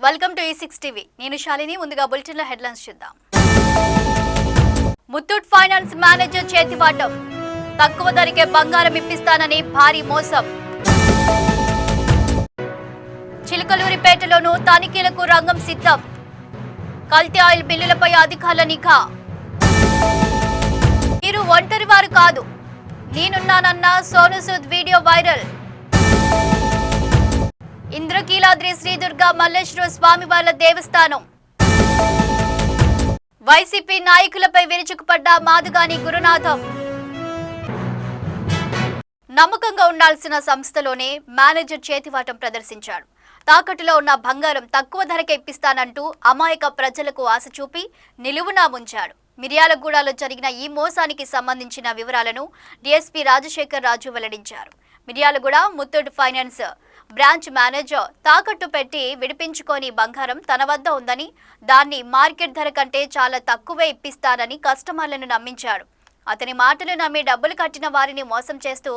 Welcome to E6 TV. నేను శాలిని. ముందుగా బులెటిన్ల హెడ్లైన్స్ చూద్దాం. ముత్తూట్ ఫైనాన్స్ మేనేజర్ చేతివాటం. తక్కువ ధరకే బంగారం ఇప్పిస్తానని భారీ మోసం. చిలకలూరిపేటలోనూ తనిఖీలకు రంగం సిద్ధం. కల్తీ ఆయిల్ బిల్లులపై అధికారుల నిఘా. మీరు ఒంటరి వారు కాదు, నేనున్నానన్న సోను సూద్ వీడియో వైరల్. ఇంద్రకీలాద్రి శ్రీ దుర్గా మల్లేశ్వర స్వామివార్ల దేవస్థానం. వైసీపీ నాయకులపై విరుచుకుపడ్డ మాదుగాని గురునాథం. నమ్మకంగా ఉండాల్సిన సంస్థలోనే మేనేజర్ చేతివాటం ప్రదర్శించాడు. తాకట్టులో ఉన్న బంగారం తక్కువ ధరకే ఇప్పిస్తానంటూ అమాయక ప్రజలకు ఆశ చూపి నిలువునా ముంచాడు. మిర్యాలగూడలో జరిగిన ఈ మోసానికి సంబంధించిన వివరాలను డీఎస్పీ రాజశేఖర్ రాజు వెల్లడించారు. Miryalaguda Muthoot finance branch manager తాకట్టు పెట్టి విడిపించుకొని బంగారం తన వద్ద ఉందని, దాన్ని మార్కెట్ ధర కంటే చాలా తక్కువే ఇప్పిస్తానని కస్టమర్లను నమ్మించాడు. అతని మాటలు నమ్మి డబ్బులు కట్టిన వారిని మోసం చేస్తూ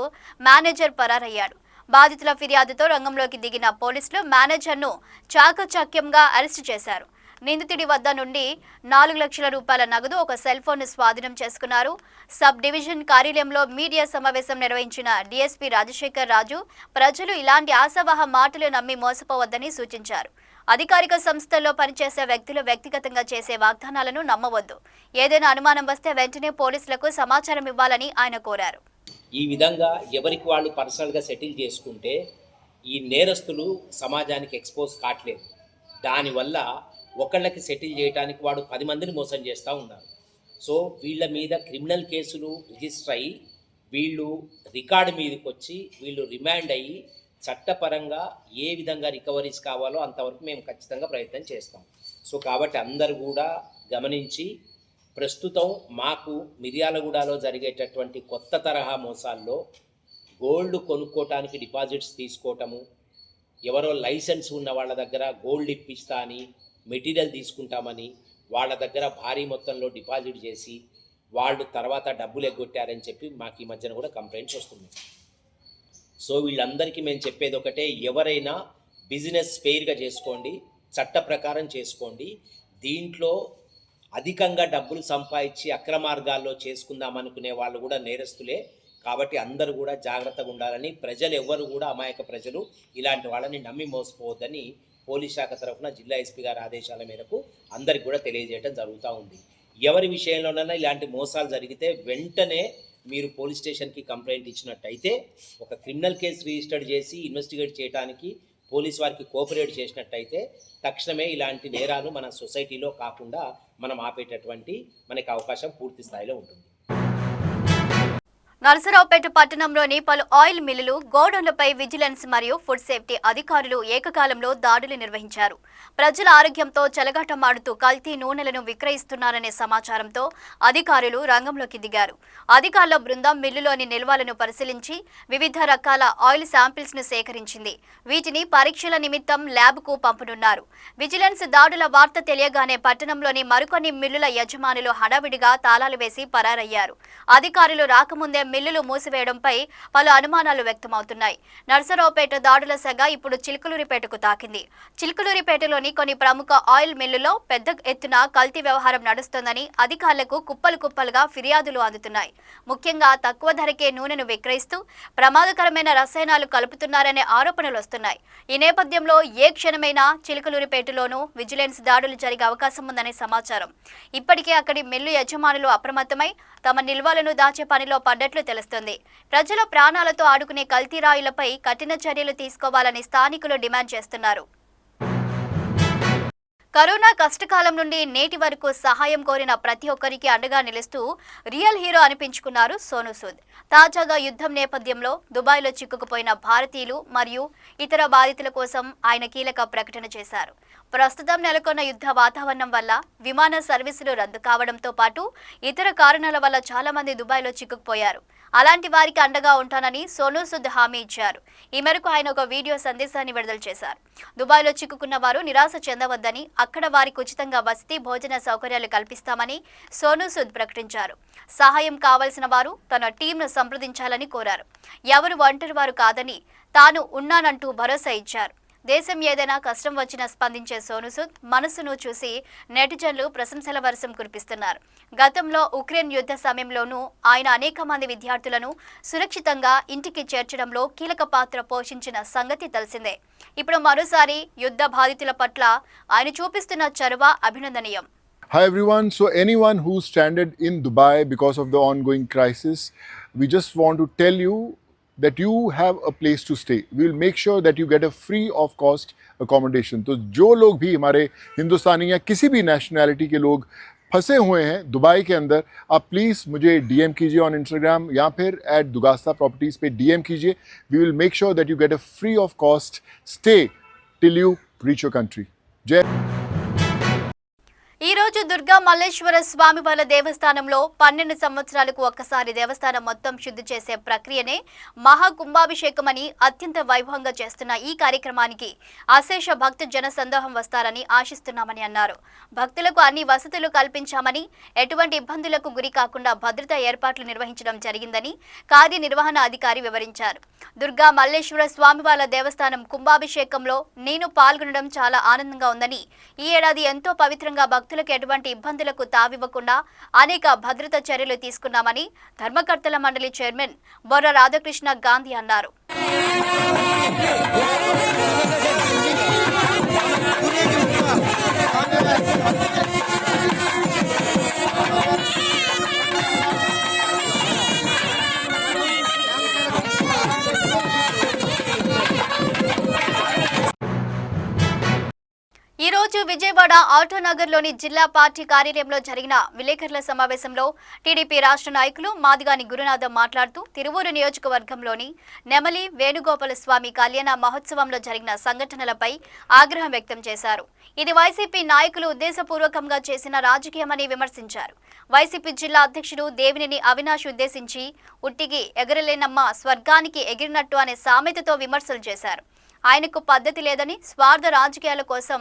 మేనేజర్ పరారయ్యాడు. బాధితుల ఫిర్యాదుతో రంగంలోకి దిగిన పోలీసులు మేనేజర్ను చాకచక్యంగా అరెస్టు చేశారు. నిందితుడి వద్ద నుండి 4 లక్షల రూపాయల నగదు, ఒక సెల్ ఫోన్ స్వాధీనం చేసుకున్నారు. సబ్ డివిజన్ కార్యాలయంలో మీడియా సమావేశం నిర్వహించిన డీఎస్పీ రాజశేఖర్ రాజు ప్రజలు ఇలాంటి ఆశావహ మాటలు నమ్మి మోసపోవద్దని సూచించారు. అధికారిక సంస్థల్లో పనిచేసే వ్యక్తులు వ్యక్తిగతంగా చేసే వాగ్దానాలను నమ్మవద్దు. ఏదైనా అనుమానం వస్తే వెంటనే పోలీసులకు సమాచారం ఇవ్వాలని ఆయన కోరారు. ఈ విధంగా ఎవరికి వాళ్ళు పర్సనల్గా సెటిల్ చేసుకుంటే ఈ నేరస్తులు సమాజానికి ఎక్స్పోజ్ కావట్లేదు. దానివల్ల ఒకళ్ళకి సెటిల్ చేయడానికి వాడు 10 మందిని మోసం చేస్తూ ఉన్నారు. సో వీళ్ళ మీద క్రిమినల్ కేసులు రిజిస్టర్ అయ్యి వీళ్ళు రికార్డు మీదకి వచ్చి వీళ్ళు రిమాండ్ అయ్యి చట్టపరంగా ఏ విధంగా రికవరీస్ కావాలో అంతవరకు మేము ఖచ్చితంగా ప్రయత్నం చేస్తాం. సో కాబట్టి అందరూ కూడా గమనించి, ప్రస్తుతం మాకు మిర్యాలగూడలో జరిగేటటువంటి కొత్త తరహా మోసాల్లో గోల్డ్ కొనుక్కోవటానికి డిపాజిట్స్ తీసుకోవటము, ఎవరో లైసెన్స్ ఉన్న వాళ్ళ దగ్గర గోల్డ్ ఇప్పిస్తా అని మెటీరియల్ తీసుకుంటామని వాళ్ళ దగ్గర భారీ మొత్తంలో డిపాజిట్ చేసి వాళ్ళు తర్వాత డబ్బులు ఎగ్గొట్టారని చెప్పి మాకు ఈ మధ్యన కూడా కంప్లైంట్స్ వస్తున్నాయి. సో వీళ్ళందరికీ మేము చెప్పేది ఒకటే, ఎవరైనా బిజినెస్ ఫెయిర్గా చేసుకోండి, చట్ట ప్రకారం చేసుకోండి. దీంట్లో అధికంగా డబ్బులు సంపాదించి అక్రమార్గాల్లో చేసుకుందామనుకునే వాళ్ళు కూడా నేరస్తులే. కాబట్టి అందరూ కూడా జాగ్రత్తగా ఉండాలని, ప్రజలు ఎవ్వరు కూడా అమాయక ప్రజలు ఇలాంటి వాళ్ళని నమ్మి మోసపోవద్దని పోలీస్ శాఖ తరఫున జిల్లా ఎస్పీ గారి ఆదేశాల మేరకు అందరికి కూడా తెలియజేయడం జరుగుతూ ఉంది. ఎవరి విషయంలోనైనా ఇలాంటి మోసాలు జరిగితే వెంటనే మీరు పోలీస్ స్టేషన్కి కంప్లైంట్ ఇచ్చినట్టయితే ఒక క్రిమినల్ కేసు రిజిస్టర్ చేసి ఇన్వెస్టిగేట్ చేయడానికి పోలీస్ వారికి కోఆపరేట్ చేసినట్టయితే తక్షణమే ఇలాంటి నేరాలు మన సొసైటీలో కాకుండా మనం ఆపేటటువంటి మనకి అవకాశం పూర్తి స్థాయిలో ఉంటుంది. నరసరావుపేట పట్టణంలోని పలు ఆయిల్ మిల్లులు, గోడౌన్లపై విజిలెన్స్ మరియు ఫుడ్ సేఫ్టీ అధికారులు ఏకకాలంలో దాడులు నిర్వహించారు. ప్రజల ఆరోగ్యంతో చెలగాటమాడుతూ కల్తీ నూనెలను విక్రయిస్తున్నారనే సమాచారంతో అధికారులు రంగంలోకి దిగారు. అధికారుల బృందం మిల్లులోని నిల్వలను పరిశీలించి వివిధ రకాల ఆయిల్ శాంపిల్స్ ను సేకరించింది. వీటిని పరీక్షల నిమిత్తం ల్యాబ్కు పంపనున్నారు. విజిలెన్స్ దాడుల వార్త తెలియగానే పట్టణంలోని మరికొన్ని మిల్లుల యజమానులు హడావిడిగా తాళాలు వేసి పరారయ్యారు. అధికారులు రాకముందే మిల్లులు మూసివేయడంపై పలు అనుమానాలు వ్యక్తమవుతున్నాయి. నర్సరావుపేట దాడుల సెగ ఇప్పుడు చిలకలూరిపేటకు తాకింది. చిలకలూరిపేటలోని కొన్ని ప్రముఖ ఆయిల్ మిల్లుల్లో పెద్ద ఎత్తున కల్తీ వ్యవహారం నడుస్తోందని అధికారులకు కుప్పలు కుప్పలుగా ఫిర్యాదులు అందుతున్నాయి. ముఖ్యంగా తక్కువ ధరకే నూనెను విక్రయిస్తూ ప్రమాదకరమైన రసాయనాలు కలుపుతున్నారనే ఆరోపణలు వస్తున్నాయి. ఈ నేపథ్యంలో ఏ క్షణమైనా చిలకలూరిపేటలోనూ విజిలెన్స్ దాడులు జరిగే అవకాశం ఉందనే సమాచారం. ఇప్పటికే అక్కడి మిల్లు యజమానులు అప్రమత్తమై తమ నిల్వలను దాచే పనిలో పడ్డట్లు తెలుస్తుంది. ప్రజల ప్రాణాలతో ఆడుకునే కల్తీ రాయులపై కఠిన చర్యలు తీసుకోవాలని స్థానికులు డిమాండ్ చేస్తున్నారు. కరోనా కష్టకాలం నుండి నేటి వరకు సహాయం కోరిన ప్రతి ఒక్కరికి అండగా నిలుస్తూ రియల్ హీరో అనిపించుకున్నారు సోను సూద్. తాజాగా యుద్ధం నేపథ్యంలో దుబాయ్లో చిక్కుకుపోయిన భారతీయులు మరియు ఇతర బాధితుల కోసం ఆయన కీలక ప్రకటన చేశారు. ప్రస్తుతం నెలకొన్న యుద్ధ వాతావరణం వల్ల విమాన సర్వీసులు రద్దు కావడంతో పాటు ఇతర కారణాల వల్ల చాలా మంది దుబాయ్లో చిక్కుకుపోయారు. అలాంటి వారికి అండగా ఉంటానని సోను సూద్ హామీ ఇచ్చారు. ఈ మేరకు ఆయన ఒక వీడియో సందేశాన్ని విడుదల చేశారు. దుబాయ్లో చిక్కుకున్న వారు నిరాశ చెందవద్దని, అక్కడ వారికి ఉచితంగా వసతి, భోజన సౌకర్యాలు కల్పిస్తామని సోను సూద్ ప్రకటించారు. సహాయం కావాల్సిన వారు తన టీంను సంప్రదించాలని కోరారు. ఎవరు ఒంటరి వారు కాదని తాను ఉన్నానంటూ భరోసా ఇచ్చారు. దేశం ఏదైనా కష్టం వచ్చినా స్పందించే సోను సూద్ మనసును చూసి నెటిజన్లు ప్రశంసల వర్షం కురిపిస్తున్నారు. గతంలో ఉక్రెయిన్ యుద్ధ సమయంలోనూ ఆయన అనేక మంది విద్యార్థులను సురక్షితంగా ఇంటికి చేర్చడంలో కీలక పాత్ర పోషించిన సంగతి తెలిసిందే. ఇప్పుడు మరోసారి యుద్ధ బాధితుల పట్ల ఆయన చూపిస్తున్న చొరవ అభినందనీయం. Hi everyone. So anyone who's stranded in Dubai because of the ongoing crisis, we just want to tell you that you have a place to stay. We will make sure that you get a free of cost accommodation. तो जो लोग भी हमारे हिंदुस्तानी या किसी भी nationality के लोग फंसे हुए हैं दुबई के अंदर, आप प्लीज़ मुझे DM कीजिए ऑन Instagram या फिर @dugasta_properties पे DM कीजिए. We will make sure that you get a free of cost stay till you reach your country. Jai. ఈ రోజు దుర్గా మల్లేశ్వర స్వామి వారి దేవస్థానంలో 12 సంవత్సరాలకు ఒక్కసారి దేవస్థానం మొత్తం శుద్ధి చేసే ప్రక్రియనే మహాకుంభాభిషేకమని అత్యంత వైభవంగా చేస్తున్న ఈ కార్యక్రమానికి అశేష భక్త జన సందోహం వస్తారని ఆశిస్తున్నామని అన్నారు. భక్తులకు అన్ని వసతులు కల్పించామని, ఎటువంటి ఇబ్బందులకు గురి కాకుండా భద్రతా ఏర్పాట్లు నిర్వహించడం జరిగిందని కార్యనిర్వహణ అధికారి వివరించారు. దుర్గా మల్లేశ్వర స్వామి వారి దేవస్థానం కుంభాభిషేకంలో నేను పాల్గొనడం చాలా ఆనందంగా ఉందని, ఈ ఏడాది ఎంతో పవిత్రంగా భక్తులకు ఎటువంటి ఇబ్బందులకు తావివ్వకుండా అనేక భద్రతా చర్యలు తీసుకున్నామని ధర్మకర్తల మండలి చైర్మన్ బొర్ర రాధాకృష్ణ గాంధీ అన్నారు. ఈ రోజు విజయవాడ ఆటోనగర్లోని జిల్లా పార్టీ కార్యాలయంలో జరిగిన విలేకరుల సమావేశంలో టీడీపీ రాష్ట్ర నాయకులు మాదిగాని గురునాథం మాట్లాడుతూ తిరువూరు నియోజకవర్గంలోని నెమలి వేణుగోపాల స్వామి కళ్యాణ మహోత్సవంలో జరిగిన సంఘటనలపై ఆగ్రహం వ్యక్తం చేశారు. ఇది వైసీపీ నాయకులు ఉద్దేశపూర్వకంగా చేసిన రాజకీయమని విమర్శించారు. వైసీపీ జిల్లా అధ్యక్షుడు దేవినేని అవినాష్ ఉద్దేశించి ఉట్టికి ఎగరలేనమ్మ స్వర్గానికి ఎగిరినట్టు అనే సామెతతో విమర్శలు చేశారు. ఆయనకు పద్ధతి లేదని, స్వార్థ రాజకీయాల కోసం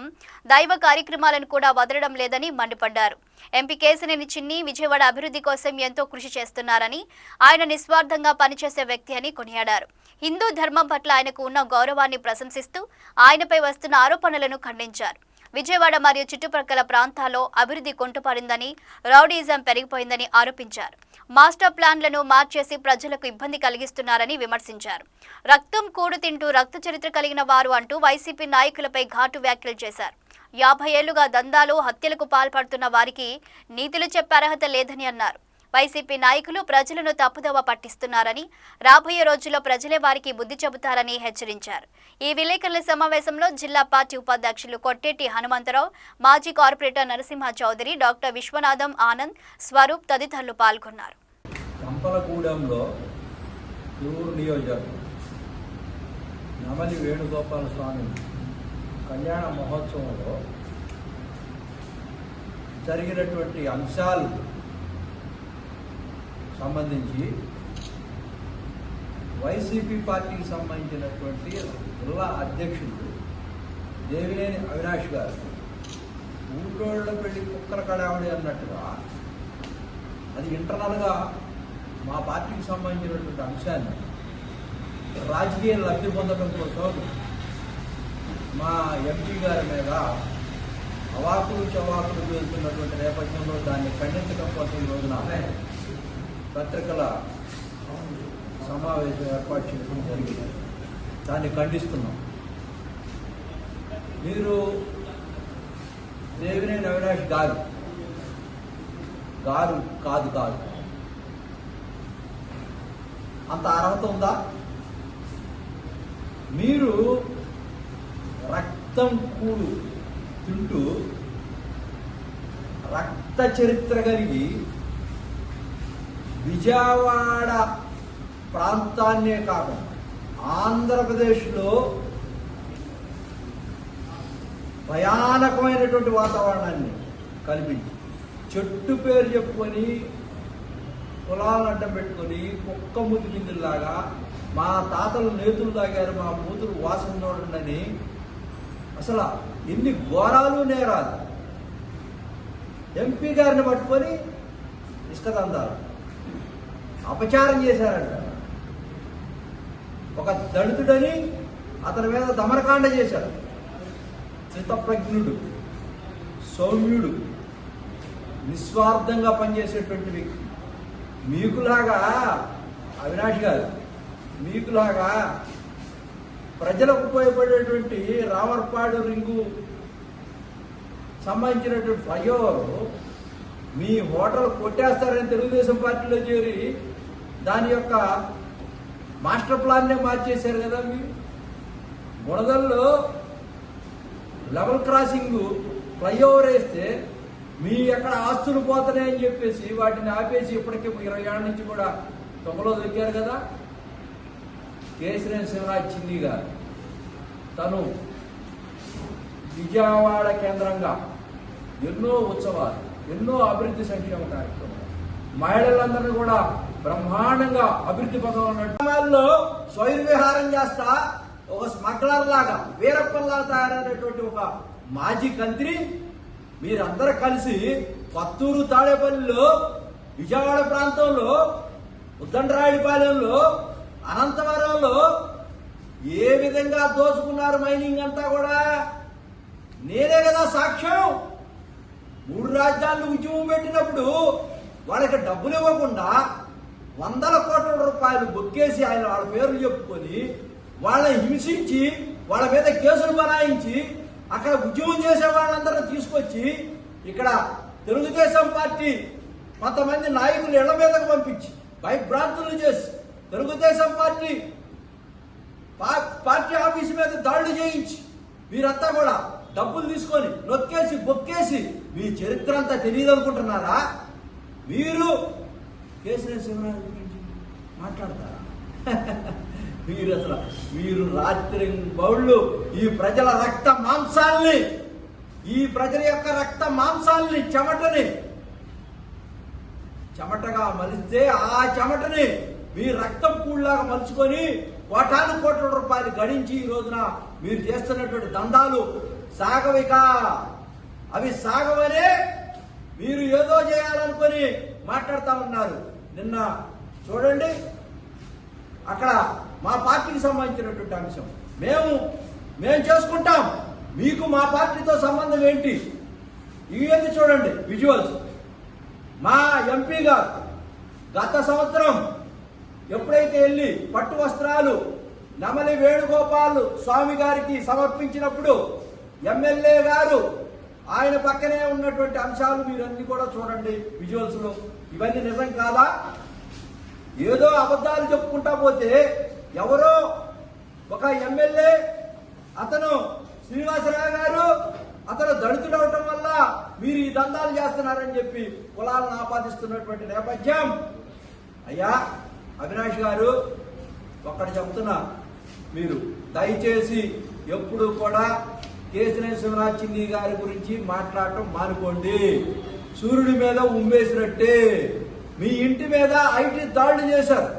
దైవ కార్యక్రమాలను కూడా వదలడం లేదని మండిపడ్డారు. ఎంపీ కేశినేని చిన్ని విజయవాడ అభివృద్ధి కోసం ఎంతో కృషి చేస్తున్నారని, ఆయన నిస్వార్థంగా పనిచేసే వ్యక్తి అని కొనియాడారు. హిందూ ధర్మం పట్ల ఆయనకు ఉన్న గౌరవాన్ని ప్రశంసిస్తూ ఆయనపై వస్తున్న ఆరోపణలను ఖండించారు. విజయవాడ మరియు చుట్టుప్రక్కల ప్రాంతాల్లో అభివృద్ధి కుంటుపడిందని, రౌడీయిజం పెరిగిపోయిందని ఆరోపించారు. మాస్టర్ ప్లాన్లను మార్చేసి ప్రజలకు ఇబ్బంది కలిగిస్తున్నారని విమర్శించారు. రక్తం కూడు తింటూ రక్త చరిత్ర కలిగిన వారు అంటూ వైసీపీ నాయకులపై ఘాటు వ్యాఖ్యలు చేశారు. 50 ఏళ్లుగా దందాలు, హత్యలకు పాల్పడుతున్న వారికి నీతులు చెప్పే అర్హత లేదని అన్నారు. వైసీపీ నాయకులు ప్రజలను తప్పుదోవ పట్టిస్తున్నారని, రాబోయే రోజుల్లో ప్రజలే వారికి బుద్ధి చెబుతారని హెచ్చరించారు. ఈ విలేకరుల సమావేశంలో జిల్లా పార్టీ ఉపాధ్యక్షులు కొట్టేటి హనుమంతరావు, మాజీ కార్పొరేటర్ నరసింహ చౌదరి, డాక్టర్ విశ్వనాథం ఆనంద్, స్వరూప్ తదితరులు పాల్గొన్నారు. కంపలగూడెంలో తిరువూరు నియోజకవర్గం నెమలి వేణుగోపాల స్వామి కళ్యాణ మహోత్సవంలో జరిగినటువంటి అంశాలు సంబంధించి వైసీపీ పార్టీకి సంబంధించినటువంటి జిల్లా అధ్యక్షుడు దేవినేని అవినాష్ గారు ఊళ్ళోళ్ళ పెళ్లి కుక్కల కడావిడి అన్నట్టుగా అది ఇంటర్నల్గా మా పార్టీకి సంబంధించినటువంటి అంశాన్ని రాజకీయ లబ్ధి పొందడం కోసం మా ఎంపీ గారి మీద అవాకులు చవాకులు చేస్తున్నటువంటి నేపథ్యంలో దాన్ని ఖండించడం కోసం ఈ రోజున పత్రికల సమావేశం ఏర్పాటు చేయడం జరిగింది. దాన్ని ఖండిస్తున్నాం. మీరు దేవినేని అవినాష్ గారు కాదు అంత అర్హత ఉందా? మీరు రక్తం కూడు తింటూ రక్త చరిత్ర కలిగి విజయవాడ ప్రాంతాన్నే కాకుండా ఆంధ్రప్రదేశ్లో భయానకమైనటువంటి వాతావరణాన్ని కల్పించి చెట్టు పేరు చెప్పుకొని కులాలను అడ్డం పెట్టుకొని కుక్క ముద్దు గిందుల్లాగా మా తాతలు నేతులు తాగారు, మా కూతురు వాసన చూడండి, అసలు ఎన్ని ఘోరాలు నేరాలు. ఎంపీ గారిని పట్టుకొని ఇష్టదందాలు అపచారం చేశారంట. ఒక దళితుడని అతని మీద దమనకాండ చేశారు. స్థితప్రజ్ఞుడు, సౌమ్యుడు, నిస్వార్థంగా పనిచేసేటువంటి వ్యక్తి. మీకులాగా అవినాష్ గారు, మీకులాగా ప్రజలకు ఉపయోగపడేటువంటి రామర్పాడు రింగు సంబంధించినటువంటి ఫ్లైఓవర్ మీ హోటల్ కొట్టేస్తారని తెలుగుదేశం పార్టీలో చేరి దాని యొక్క మాస్టర్ ప్లాన్నే మార్చేశారు కదా. మీరు బురదల్లో లెవెల్ క్రాసింగ్ ఫ్లైఓవర్ వేస్తే మీ ఎక్కడ ఆస్తులు పోతున్నాయని చెప్పేసి వాటిని ఆపేసి ఇప్పటికే 20 ఏళ్ళ నుంచి కూడా తొక్కలో దొరికారు కదా. కేసీఆర్ శివరాజ్ చిన్ని గారు తను విజయవాడ కేంద్రంగా ఎన్నో ఉత్సవాలు, ఎన్నో అభివృద్ధి సంక్షేమ కార్యక్రమాలు, మహిళలందరినీ కూడా బ్రహ్మాండంగా అభివృద్ధి పదం ఉన్నట్టు స్వైర్ విహారం చేస్తా ఒక స్మగ్లర్ లాగా వీరప్పల్లా తయారైనటువంటి ఒక మాజీ మంత్రి మీరందరూ కలిసి పత్తూరు, తాడేపల్లిలో, విజయవాడ ప్రాంతంలో, ఉద్దండరాయుడిపాలెంలో, అనంతవరంలో ఏ విధంగా దోచుకున్నారు మైనింగ్ అంతా కూడా నేనే కదా సాక్ష్యం. 3 రాజ్యాలు ఉద్యమం పెట్టినప్పుడు వాళ్ళకి డబ్బులు ఇవ్వకుండా 100 కోట్ల రూపాయలు బొక్కేసి ఆయన వాళ్ళ పేర్లు చెప్పుకొని వాళ్ళని హింసించి వాళ్ళ మీద కేసులు బనాయించి అక్కడ ఉద్యమం చేసే వాళ్ళందరూ తీసుకొచ్చి ఇక్కడ తెలుగుదేశం పార్టీ కొంతమంది నాయకులు ఇళ్ల మీదకు పంపించి భయభ్రాంతులు చేసి తెలుగుదేశం పార్టీ ఆఫీసు మీద దాడులు చేయించి మీరంతా కూడా డబ్బులు తీసుకొని నొక్కేసి బొక్కేసి మీ చరిత్ర అంతా తెలియదు అనుకుంటున్నారా? మీరు కేసీఆర్ శివరాజ్ గురించి మాట్లాడతారా? మీరు రాత్రి బౌళ్ళు ఈ ప్రజల రక్త మాంసాల్ని, ఈ ప్రజల యొక్క రక్త మాంసాల్ని, చెమటగా మలిస్తే ఆ చెమటని మీ రక్తం కూళ్ళలాగా మలుచుకొని కోటాను కోట్ల రూపాయలు గడించి ఈ రోజున మీరు చేస్తున్నటువంటి దందాలు సాగవిక. అవి సాగవనే మీరు ఏదో చేయాలనుకొని మాట్లాడుతూ ఉన్నారు. నిన్న చూడండి, అక్కడ మా పార్టీకి సంబంధించినటువంటి అంశం మేము చేసుకుంటాం, మీకు మా పార్టీతో సంబంధం ఏంటి? ఇవన్నీ చూడండి విజువల్స్. మా ఎంపీ గారు గత సంవత్సరం ఎప్పుడైతే వెళ్ళి పట్టు వస్త్రాలు నమలి వేణుగోపాల్ స్వామి గారికి సమర్పించినప్పుడు ఎమ్మెల్యే గారు ఆయన పక్కనే ఉన్నటువంటి అంశాలు మీరన్నీ కూడా చూడండి విజువల్స్ లో. ఇవన్నీ నిజం కాదా? ఏదో అబద్ధాలు చెప్పుకుంటా పోతే ఎవరో ఒక ఎమ్మెల్యే అతను శ్రీనివాసరావు గారు అతను దళితుడు అవటం వల్ల మీరు ఈ దందాలు చేస్తున్నారని చెప్పి కులాలను ఆపాదిస్తున్నటువంటి నేపథ్యం. అయ్యా అవినాష్ గారు ఒక్కటి చెప్తున్నా, మీరు దయచేసి ఎప్పుడు కూడా కేసీఆర్ శివరాజ్ చిన్ని గారి గురించి మాట్లాడటం మానుకోండి. సూర్యుడి మీద ఉమ్మేసినట్టే మీ ఇంటి మీద ఐటీ దాడులు చేశారు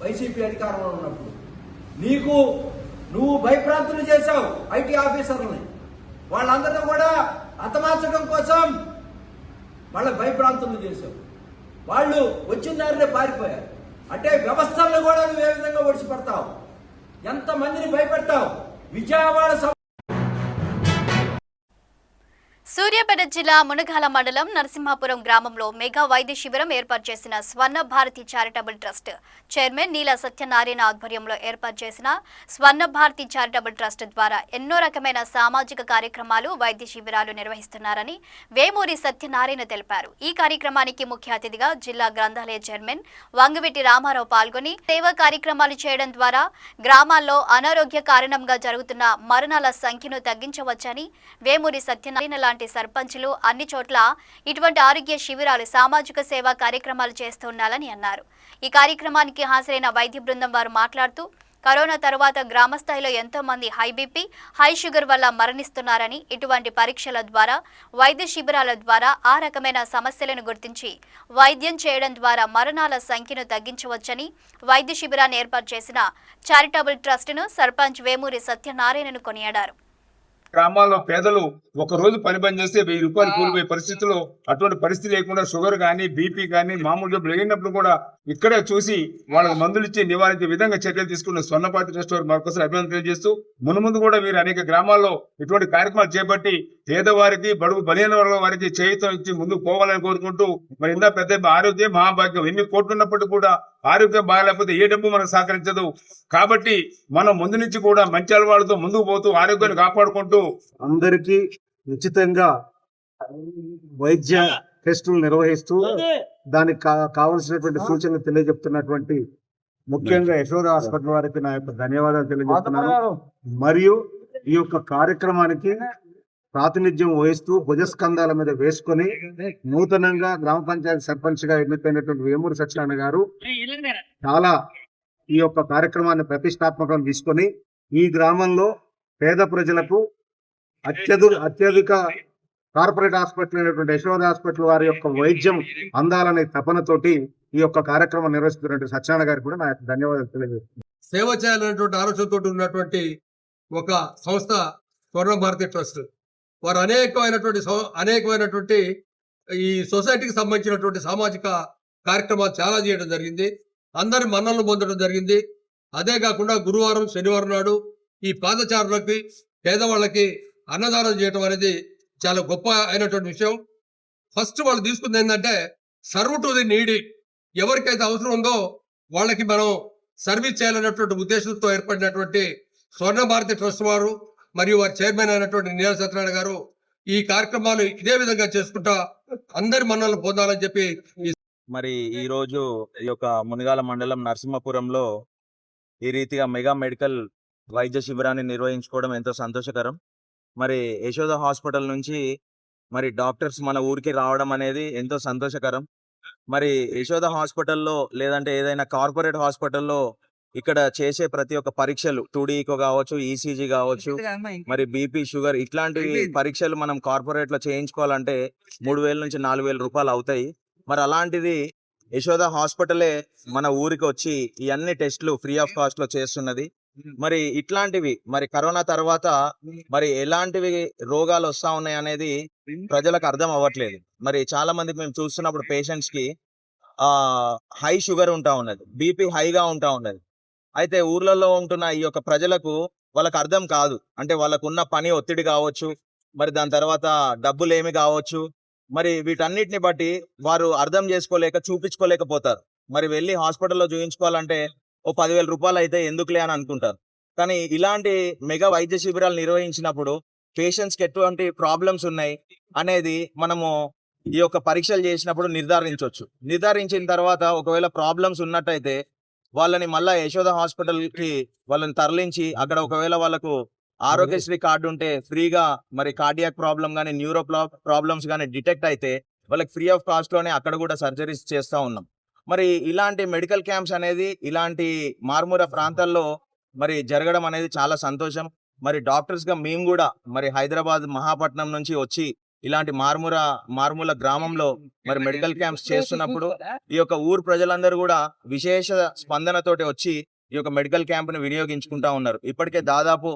వైసీపీ అధికారంలో ఉన్నప్పుడు. నువ్వు భయప్రాంతులు చేశావు ఐటీ ఆఫీసర్లని. వాళ్ళందరినీ కూడా హతమార్చడం కోసం వాళ్ళ భయప్రాంతులు చేశావు. వాళ్ళు వచ్చిన దారినే పారిపోయారు. అంటే వ్యవస్థలను కూడా నువ్వు ఏ విధంగా ఒడిచిపెడతావు, ఎంతమందిని భయపెడతావు? విజయవాడ సూర్యాపేట జిల్లా మునగాల మండలం నరసింహాపురం గ్రామంలో మెగా వైద్య శిబిరం ఏర్పాటు చేసిన Swarna Bharati charitable trust chairman నీల సత్యనారాయణ ఆధ్వర్యంలో ఏర్పాటు చేసిన స్వర్ణ భారతి చారిటబుల్ ట్రస్ట్ ద్వారా ఎన్నో రకమైన సామాజిక కార్యక్రమాలు, వైద్య శిబిరాలు నిర్వహిస్తున్నారని వేమూరి సత్యనారాయణ తెలిపారు. ఈ కార్యక్రమానికి ముఖ్య అతిథిగా జిల్లా గ్రంథాలయ చైర్మన్ వంగవీటి రామారావు పాల్గొని సేవా కార్యక్రమాలు చేయడం ద్వారా గ్రామాల్లో అనారోగ్య కారణంగా జరుగుతున్న మరణాల సంఖ్యను తగ్గించవచ్చని, వేమూరి సత్యనారాయణ లాంటి సర్పంచులు అన్ని చోట్ల ఇటువంటి ఆరోగ్య శిబిరాలు, సామాజిక సేవా కార్యక్రమాలు చేస్తున్నారని అన్నారు. ఈ కార్యక్రమానికి హాజరైన వైద్య బృందం వారు మాట్లాడుతూ కరోనా తర్వాత గ్రామ స్థాయిలో ఎంతో మంది హై బీపీ, హై షుగర్ వల్ల మరణిస్తున్నారని, ఇటువంటి పరీక్షల ద్వారా, వైద్య శిబిరాల ద్వారా ఆ రకమైన సమస్యలను గుర్తించి వైద్యం చేయడం ద్వారా మరణాల సంఖ్యను తగ్గించవచ్చని వైద్య శిబిరాన్ని ఏర్పాటు చేసిన చారిటబుల్ ట్రస్టును సర్పంచ్ వేమూరి సత్యనారాయణను కొనియాడారు. గ్రామాల్లో పేదలు ఒక రోజు పని చేస్తే 1000 రూపాయలు కూలిపోయే పరిస్థితుల్లో అటువంటి పరిస్థితి లేకుండా షుగర్ కానీ బీపీ కానీ మామూలు జబ్బులు లేనప్పుడు కూడా ఇక్కడే చూసి వాళ్ళకి మందులు ఇచ్చి నివారించే విధంగా చర్యలు తీసుకున్న స్వర్ణపాతి ట్రస్ట్ వారికి మరొకసారి అభినందన తెలియజేస్తూ మునుముందు కూడా మీరు అనేక గ్రామాల్లో ఇటువంటి కార్యక్రమాలు చేపట్టి పేదవారికి బడుగు బలహీన వర్గాల వారికి చేయుతం ఇచ్చి ముందుకు పోవాలని కోరుకుంటూ మరి ఇందా పెద్ద ఆరోగ్యం మహాభాగ్యం ఎన్ని కోట్లు ఉన్నప్పటికీ కూడా ఆరోగ్యం బాగాలేకపోతే ఏ డబ్బు మనకు సహకరించదు. కాబట్టి మనం ముందు నుంచి కూడా మంచి అలవాటుతో ముందుకు పోతూ ఆరోగ్యాన్ని కాపాడుకుంటూ అందరికీ ఉచితంగా వైద్య టెస్టులు నిర్వహిస్తూ దానికి కావలసినటువంటి సూచనలు తెలియజెప్తున్నటువంటి ముఖ్యంగా యశోద హాస్పిటల్ వారికి నా యొక్క ధన్యవాదాలు తెలియజేస్తున్నాను. మరియు ఈ యొక్క కార్యక్రమానికి ప్రాతినిధ్యం వహిస్తూ భుజస్కంధాల మీద వేసుకొని నూతనంగా గ్రామ పంచాయతీ సర్పంచ్ గా ఎన్నికైనటువంటి వేమూరి సత్యనారాయణ గారు చాలా ఈ యొక్క కార్యక్రమాన్ని ప్రతిష్టాత్మకం తీసుకొని ఈ గ్రామంలో పేద ప్రజలకు అత్యధిక కార్పొరేట్ హాస్పిటల్ అయినటువంటి యశోద హాస్పిటల్ వారి యొక్క వైద్యం అందాలనే తపనతోటి ఈ యొక్క కార్యక్రమం నిర్వహిస్తున్నటువంటి సత్యనారాయణ గారికి కూడా నా యొక్క ధన్యవాదాలు తెలియజేస్తున్నాను. సేవ చేయాలనేటువంటి ఆలోచనతో ఉన్నటువంటి ఒక సంస్థ స్వర్ణ భారతి ట్రస్ట్. వారు అనేకమైనటువంటి ఈ సొసైటీకి సంబంధించినటువంటి సామాజిక కార్యక్రమాలు చాలా చేయడం జరిగింది. అందరి మన్నలను పొందడం జరిగింది. అదే కాకుండా గురువారం శనివారం నాడు ఈ పాదచారులకి పేదవాళ్ళకి అన్నదానం చేయడం అనేది చాలా గొప్ప అయినటువంటి విషయం. ఫస్ట్ వాళ్ళు తీసుకుంది ఏంటంటే సర్వ్ టు ది నీడీ, ఎవరికైతే అవసరం ఉందో వాళ్ళకి మనం సర్వీస్ చేయాలనేటువంటి ఉద్దేశంతో ఏర్పడినటువంటి స్వర్ణ భారతి ట్రస్ట్ వారు మరియు వారి చైర్మన్ అయినటువంటి నీల సత్యనారాయణ గారు ఈ కార్యక్రమాలు ఇదే విధంగా చేసుకుంటా అందరి మన్నలను పొందాలని చెప్పి మరి ఈ రోజు ఈ యొక్క మునిగాల మండలం నరసింహపురంలో ఈ రీతిగా మెగా మెడికల్ వైద్య శిబిరాన్ని నిర్వహించుకోవడం ఎంతో సంతోషకరం. మరి యశోద హాస్పిటల్ నుంచి మరి డాక్టర్స్ మన ఊరికి రావడం అనేది ఎంతో సంతోషకరం. మరి యశోద హాస్పిటల్లో లేదంటే ఏదైనా కార్పొరేట్ హాస్పిటల్లో ఇక్కడ చేసే ప్రతి ఒక్క పరీక్షలు 2D ఈకో కావచ్చు, ఈసీజీ కావచ్చు, మరి బీపీ, షుగర్ ఇట్లాంటి పరీక్షలు మనం కార్పొరేట్ లో చేయించుకోవాలంటే 3000 నుంచి 4000 రూపాయలు అవుతాయి. మరి అలాంటిది యశోద హాస్పిటలే మన ఊరికి వచ్చి ఈ అన్ని టెస్టులు ఫ్రీ ఆఫ్ కాస్ట్ లో చేస్తున్నది. మరి ఇట్లాంటివి మరి కరోనా తర్వాత మరి ఎలాంటివి రోగాలు వస్తా ఉన్నాయి అనేది ప్రజలకు అర్థం అవ్వట్లేదు. మరి చాలా మందికి మేము చూస్తున్నప్పుడు పేషెంట్స్ కి హై షుగర్ ఉంటా ఉన్నది, బీపీ హైగా ఉంటా ఉన్నది. అయితే ఊర్లలో ఉంటున్న ఈ యొక్క ప్రజలకు వాళ్ళకి అర్థం కాదు. అంటే వాళ్ళకు ఉన్న పని ఒత్తిడి కావచ్చు, మరి దాని తర్వాత డబ్బులు ఏమి కావచ్చు, మరి వీటన్నిటిని బట్టి వారు అర్థం చేసుకోలేక చూపించుకోలేకపోతారు. మరి వెళ్ళి హాస్పిటల్లో చూపించుకోవాలంటే ఓ 10,000 రూపాయలు అయితే ఎందుకులే అని అనుకుంటారు. కానీ ఇలాంటి మెగా వైద్య శిబిరాలు నిర్వహించినప్పుడు పేషెంట్స్కి ఎటువంటి ప్రాబ్లమ్స్ ఉన్నాయి అనేది మనము ఈ యొక్క పరీక్షలు చేసినప్పుడు నిర్ధారించవచ్చు. నిర్ధారించిన తర్వాత ఒకవేళ ప్రాబ్లమ్స్ ఉన్నట్టయితే వాళ్ళని మళ్ళా యశోద హాస్పిటల్ కి వాళ్ళని తరలించి అక్కడ ఒకవేళ వాళ్ళకు ఆరోగ్యశ్రీ కార్డు ఉంటే ఫ్రీగా మరి కార్డియాక్ ప్రాబ్లం కానీ న్యూరో ప్రాబ్లమ్స్ కానీ డిటెక్ట్ అయితే వాళ్ళకి ఫ్రీ ఆఫ్ కాస్ట్ లోనే అక్కడ కూడా సర్జరీస్ చేస్తూ ఉన్నాం. మరి ఇలాంటి మెడికల్ క్యాంప్స్ అనేది ఇలాంటి మారుమూల ప్రాంతాల్లో మరి జరగడం అనేది చాలా సంతోషం. మరి డాక్టర్స్ గా మేము కూడా మరి హైదరాబాద్ మహాపట్నం నుంచి వచ్చి ఇలాంటి మారుమూల గ్రామంలో మరి మెడికల్ క్యాంప్స్ చేస్తున్నప్పుడు ఈ యొక్క ఊరు ప్రజలందరూ కూడా విశేష స్పందనతోటి వచ్చి ఈ యొక్క మెడికల్ క్యాంప్ ని వినియోగించుకుంటా ఉన్నారు. ఇప్పటికే దాదాపు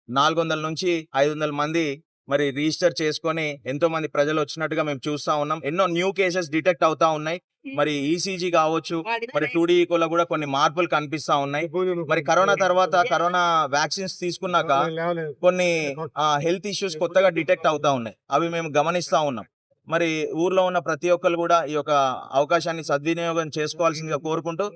400 నుంచి 500 మంది మరి రిజిస్టర్ చేసుకొని ఎంతో మంది ప్రజలు వచ్చినట్టుగా మేము చూస్తా ఉన్నాం. ఎన్నో న్యూ కేసెస్ డిటెక్ట్ అవుతా ఉన్నాయి. మరి ఈసీజీ కావచ్చు, మరి 2D ఈకోలో కూడా కొన్ని మార్పులు కనిపిస్తా ఉన్నాయి. మరి కరోనా తర్వాత కరోనా వ్యాక్సిన్స్ తీసుకున్నాక కొన్ని హెల్త్ ఇష్యూస్ కొత్తగా డిటెక్ట్ అవుతా ఉన్నాయి. అవి మేము గమనిస్తా ఉన్నాం. మరి ఊర్లో ఉన్న ప్రతి ఒక్కరు కూడా ఈ యొక్క అవకాశాన్ని సద్వినియోగం చేసుకోవాల్సిందిగా కోరుకుంటూ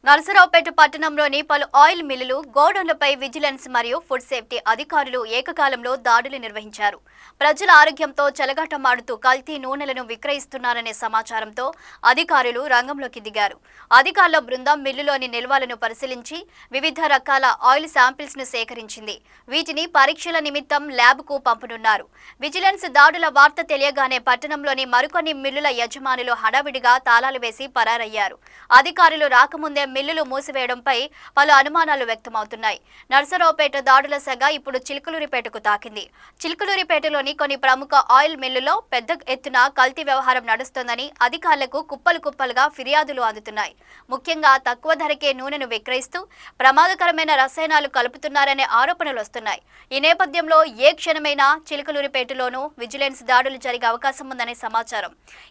నరసరావుపేట పట్టణంలోని పలు ఆయిల్ మిల్లులు, గోడౌన్లపై విజిలెన్స్ మరియు ఫుడ్ సేఫ్టీ అధికారులు ఏకకాలంలో దాడులు నిర్వహించారు. ప్రజల ఆరోగ్యంతో చెలగాటమాడుతూ కల్తీ నూనెలను విక్రయిస్తున్నారనే సమాచారంతో అధికారులు రంగంలోకి దిగారు. అధికారుల బృందం మిల్లులోని నిల్వలను పరిశీలించి వివిధ రకాల ఆయిల్ శాంపిల్స్ ను సేకరించింది. వీటిని పరీక్షల నిమిత్తం ల్యాబ్కు పంపనున్నారు. విజిలెన్స్ దాడుల వార్త తెలియగానే పట్టణంలో నగరంలోని మరికొన్ని మిల్లుల యజమానులు హడావిడిగా తాళాలు వేసి పరారయ్యారు. అధికారులు రాకముందే మిల్లులు మూసివేయడంపై పలు అనుమానాలు వ్యక్తమవుతున్నాయి. నర్సరావుపేట దాడుల సెగ ఇప్పుడు చిలుకలూరిపేటకు తాకింది. చిలుకలూరిపేటలోని కొన్ని ప్రముఖ ఆయిల్ మిల్లుల్లో పెద్ద ఎత్తున కల్తీ వ్యవహారం నడుస్తోందని అధికారులకు కుప్పలు కుప్పలుగా ఫిర్యాదులు అందుతున్నాయి. ముఖ్యంగా తక్కువ ధరకే నూనెను విక్రయిస్తూ ప్రమాదకరమైన రసాయనాలు కలుపుతున్నారనే ఆరోపణలు వస్తున్నాయి. ఈ నేపథ్యంలో ఏ క్షణమైనా చిలుకలూరిపేటలోనూ విజిలెన్స్ దాడులు జరిగే అవకాశం ఉందనే సమాచారం.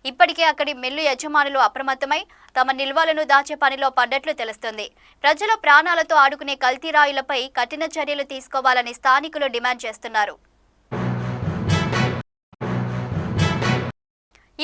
ఇప్పటికే అక్కడి మిల్లు యజమానులు అప్రమత్తమై తమ నిల్వలను దాచే పనిలో పడ్డట్లు తెలుస్తోంది. ప్రజల ప్రాణాలతో ఆడుకునే కల్తీ రాయులపై కఠిన చర్యలు తీసుకోవాలని స్థానికులు డిమాండ్ చేస్తున్నారు.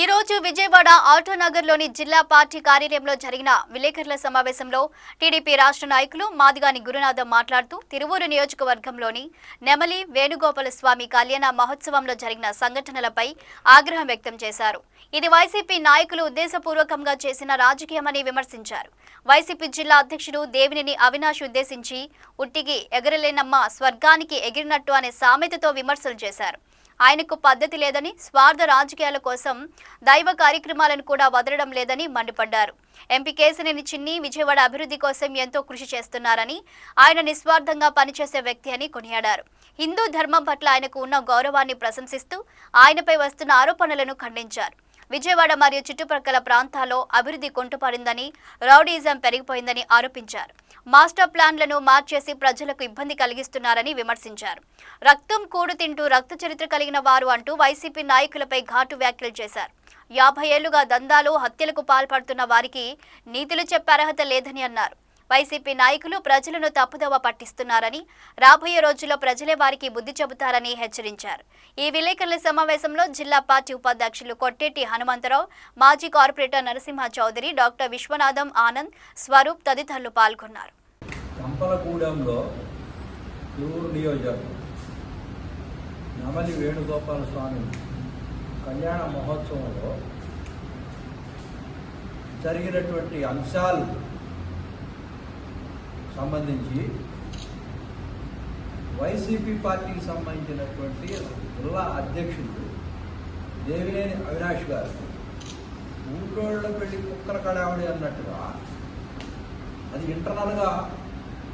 ఈ రోజు విజయవాడ ఆటోనగర్లోని జిల్లా పార్టీ కార్యాలయంలో జరిగిన విలేకరుల సమావేశంలో టీడీపీ రాష్ట్ర నాయకులు మాదిగాని గురునాథం మాట్లాడుతూ తిరువూరు నియోజకవర్గంలోని నెమలి వేణుగోపాల స్వామి కళ్యాణ మహోత్సవంలో జరిగిన సంఘటనలపై ఆగ్రహం వ్యక్తం చేశారు. ఇది వైసీపీ నాయకులు ఉద్దేశపూర్వకంగా చేసిన రాజకీయమని విమర్శించారు. వైసీపీ జిల్లా అధ్యక్షుడు దేవినేని అవినాష్ ఉద్దేశించి ఉట్టికి ఎగరలేనమ్మ స్వర్గానికి ఎగిరినట్టు అనే సామెతతో విమర్శలు చేశారు. ఆయనకు పద్ధతి లేదని, స్వార్థ రాజకీయాల కోసం దైవ కార్యక్రమాలను కూడా వదలడం లేదని మండిపడ్డారు. ఎంపీ కేశినేని చిన్ని విజయవాడ అభివృద్ధి కోసం ఎంతో కృషి చేస్తున్నారని, ఆయన నిస్వార్థంగా పనిచేసే వ్యక్తి అని కొనియాడారు. హిందూ ధర్మం పట్ల ఆయనకు ఉన్న గౌరవాన్ని ప్రశంసిస్తూ ఆయనపై వస్తున్న ఆరోపణలను ఖండించారు. విజయవాడ మరియు చుట్టుప్రక్కల ప్రాంతాల్లో అభివృద్ధి కుంటుపడిందని, రౌడీయిజం పెరిగిపోయిందని ఆరోపించారు. మాస్టర్ ప్లాన్లను మార్చేసి ప్రజలకు ఇబ్బంది కలిగిస్తున్నారని విమర్శించారు. రక్తం కూడు తింటూ రక్త చరిత్ర కలిగిన వారు అంటూ వైసీపీ నాయకులపై ఘాటు వ్యాఖ్యలు చేశారు. 50 ఏళ్లుగా దందాలు, హత్యలకు పాల్పడుతున్న వారికి నీతులు చెప్పే అర్హత లేదని అన్నారు. వైసీపీ నాయకులు ప్రజలను తప్పుదోవ పట్టిస్తున్నారని, రాబోయే రోజుల్లో ప్రజలే వారికి బుద్ధి చెబుతారని హెచ్చరించారు. ఈ విలేకరుల సమావేశంలో జిల్లా పార్టీ ఉపాధ్యక్షులు కొట్టేటి హనుమంతరావు, మాజీ కార్పొరేటర్ నరసింహ చౌదరి, డాక్టర్ విశ్వనాథం ఆనంద్, స్వరూప్ తదితరులు పాల్గొన్నారు. కంపలగూడెంలో తిరువూరు నియోజకవర్గం నెమలి వేణుగోపాల స్వామి కళ్యాణ మహోత్సవంలో జరిగినటువంటి అంశాలు సంబంధించి వైసీపీ పార్టీకి సంబంధించినటువంటి జిల్లా అధ్యక్షుడు దేవినేని అవినాష్ గారు ఊళ్ళోళ్ళ పెళ్లి కుక్కల కడావిడి అన్నట్టుగా అది ఇంటర్నల్గా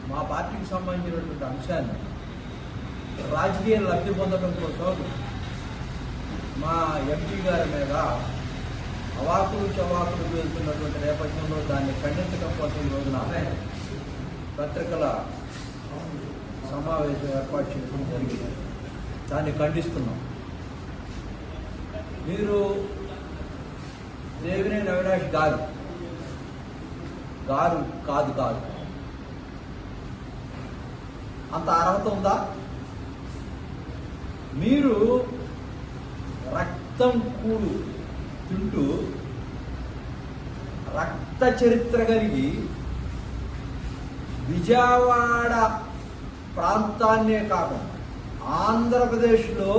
మా పార్టీకి సంబంధించినటువంటి అంశాన్ని రాజకీయ లబ్ధి పొందడం కోసం మా ఎంపీ గారి మీద అవాకులు చవాకులు వెళ్తున్నటువంటి నేపథ్యంలో దాన్ని ఖండించడం కోసం ఈ రోజున పత్రికల సమావేశం ఏర్పాటు చేయడం జరిగింది. దాన్ని ఖండిస్తున్నాం. మీరు దేవినేని అవినాష్ గారు కాదు అంత అర్హత ఉందా? మీరు రక్తం కూడు తింటూ రక్త చరిత్ర కలిగి విజయవాడ ప్రాంతాన్నే కాకుండా ఆంధ్రప్రదేశ్లో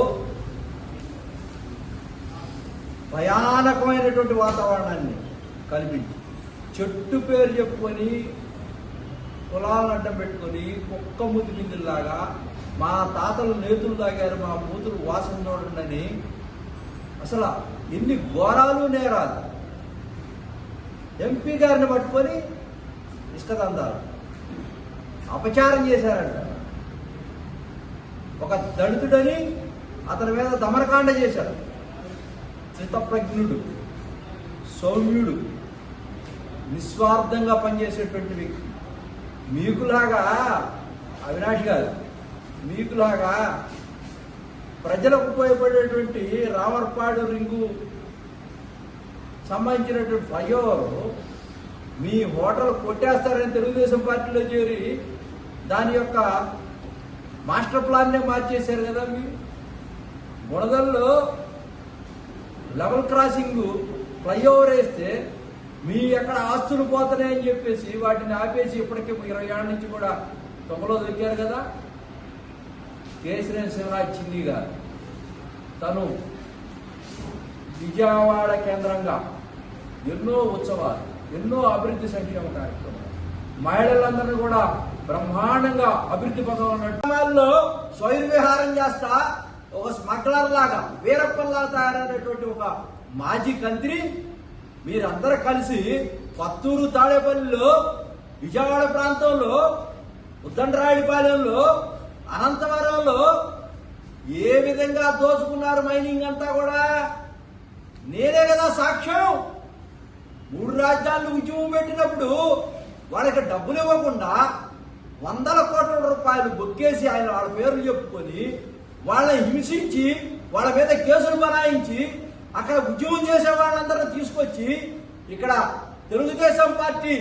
భయానకమైనటువంటి వాతావరణాన్ని కల్పించి చెట్టు పేరు చెప్పుకొని కులాలను అడ్డం పెట్టుకొని కుక్క ముద్దు బిందుల్లాగా మా తాతలు నేతులు తాగారు, మా కూతురు వాసన చూడండి, అసలు ఎన్ని ఘోరాలు నేరాలు. ఎంపీ గారిని పట్టుకొని ఇష్టదందాలు అపచారం చేశారంట. ఒక దళితుడని అతని మీద దమనకాండ చేశారు. చిత్తప్రజ్ఞుడు, సౌమ్యుడు, నిస్వార్థంగా పనిచేసేటువంటి వ్యక్తి. మీకులాగా అవినాష్ గారు, మీకులాగా ప్రజలకు ఉపయోగపడేటువంటి రావర్పాడు రింగు సంబంధించినటువంటి ఫ్లైఓవర్ మీ హోటల్ కొట్టేస్తారని తెలుగుదేశం పార్టీలో చేరి దాని యొక్క మాస్టర్ ప్లాన్నే మార్చేశారు కదా. మీరు బురదల్లో లెవెల్ క్రాసింగ్ ఫ్లైఓవర్ వేస్తే మీ ఎక్కడ ఆస్తులు పోతున్నాయని చెప్పేసి వాటిని ఆపేసి ఇప్పటికే 20 ఏళ్ళ నుంచి కూడా తొక్కలో దొరికారు కదా. కేశినేని శివరాజ్ చిన్ని గారు తను విజయవాడ కేంద్రంగా ఎన్నో ఉత్సవాలు, ఎన్నో అభివృద్ధి సంక్షేమ కార్యక్రమాలు, మహిళలందరినీ కూడా బ్రహ్మాండంగా అభివృద్ధి పదవుల్లో స్వైర విహారం చేస్తా ఒక స్మగ్లర్ లాగా వీరప్పల్లా తయారైనటువంటి ఒక మాజీ మంత్రి మీరందరూ కలిసి పత్తూరు తాడేపల్లిలో, విజయవాడ ప్రాంతంలో, ఉద్దండరాయుడిపాలెంలో, అనంతవరంలో ఏ విధంగా దోచుకున్నారు మైనింగ్ అంతా కూడా నేనే కదా సాక్ష్యం. 3 రాజ్యాలు ఉద్యమం పెట్టినప్పుడు వాళ్ళకి డబ్బులు ఇవ్వకుండా 100 కోట్ల రూపాయలు బొక్కేసి ఆయన వాళ్ళ పేర్లు చెప్పుకొని వాళ్ళని హింసించి వాళ్ళ మీద కేసులు బనాయించి అక్కడ ఉద్యమం చేసే వాళ్ళందరూ తీసుకొచ్చి ఇక్కడ తెలుగుదేశం పార్టీ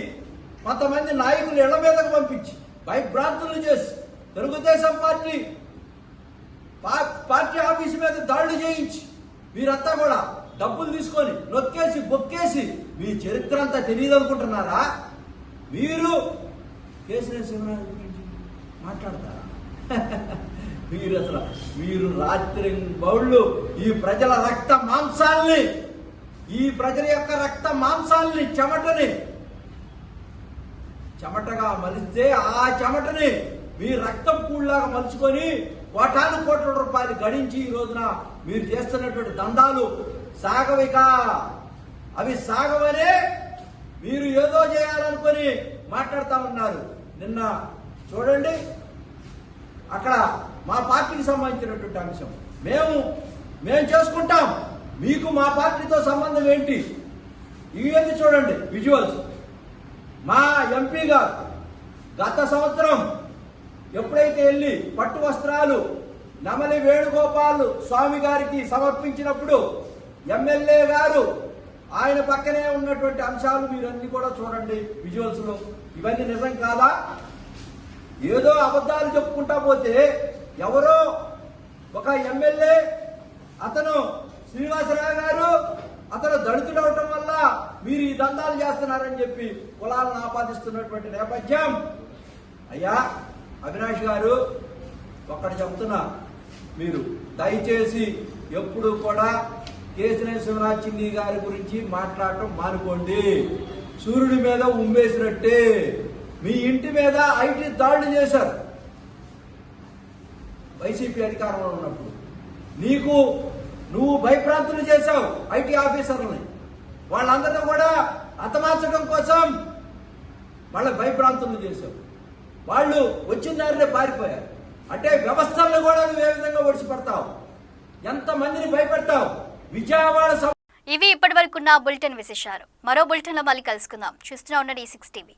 కొంతమంది నాయకులు ఇళ్ల మీదకు పంపించి భయభ్రాంతులు చేసి తెలుగుదేశం పార్టీ ఆఫీసు మీద దాడులు చేయించి మీరంతా కూడా డబ్బులు తీసుకొని నొక్కేసి బొక్కేసి మీ చరిత్ర అంతా తెలియదు అనుకుంటున్నారా? మీరు కేసీఆర్ శివరాజు గురించి మాట్లాడతారా? మీరు రాత్రి బౌళ్ళు ఈ ప్రజల రక్త మాంసాల్ని, ఈ ప్రజల యొక్క రక్త మాంసాల్ని, చెమటగా మలిస్తే ఆ చెమటని మీ రక్తం కూళ్ళలాగా మలుచుకొని కోట్ల రూపాయలు గడించి ఈ రోజున మీరు చేస్తున్నటువంటి దందాలు సాగవిక. అవి సాగవనే మీరు ఏదో చేయాలనుకొని మాట్లాడుతూ ఉన్నారు. నిన్న చూడండి, అక్కడ మా పార్టీకి సంబంధించినటువంటి అంశం మేము చేసుకుంటాం, మీకు మా పార్టీతో సంబంధం ఏంటి? ఇవన్నీ చూడండి విజువల్స్. మా ఎంపీ గారు గత సంవత్సరం ఎప్పుడైతే వెళ్ళి పట్టు వస్త్రాలు నమలి వేణుగోపాల్ స్వామి గారికి సమర్పించినప్పుడు ఎమ్మెల్యే గారు ఆయన పక్కనే ఉన్నటువంటి అంశాలు మీరన్నీ కూడా చూడండి విజువల్స్ లో. ఇవన్నీ నిజం కాదా? ఏదో అబద్ధాలు చెప్పుకుంటా పోతే ఎవరో ఒక ఎమ్మెల్యే అతను శ్రీనివాసరావు గారు అతను దళితుడు అవటం వల్ల మీరు ఈ దందాలు చేస్తున్నారని చెప్పి కులాలను ఆపాదిస్తున్నటువంటి నేపథ్యం. అయ్యా అవినాష్ గారు ఒక్కటి చెప్తున్నా, మీరు దయచేసి ఎప్పుడు కూడా కేసీఆర్ శివరాజ్ చిన్ని గారి గురించి మాట్లాడటం మానుకోండి. సూర్యుడి మీద ఉమ్మేసినట్టే మీ ఇంటి మీద ఐటీ దాడులు చేశారు వైసీపీ అధికారంలో ఉన్నప్పుడు. నువ్వు భయప్రాంతులు చేశావు ఐటీ ఆఫీసర్లని. వాళ్ళందరినీ కూడా హతమార్చడం కోసం వాళ్ళ భయప్రాంతులు చేశావు. వాళ్ళు వచ్చిన దారినే పారిపోయారు. అంటే వ్యవస్థలను కూడా నువ్వు ఏ విధంగా ఒడిచిపెడతావు, ఎంతమందిని భయపెడతావు? విజయవాడ. ఇవి ఇప్పటివరకున్న బులెటిన్ విశేషాలు. మరో బులెటిన్లో మళ్ళీ కలుసుకుందాం. చూస్తూనే ఉండండి E6 TV.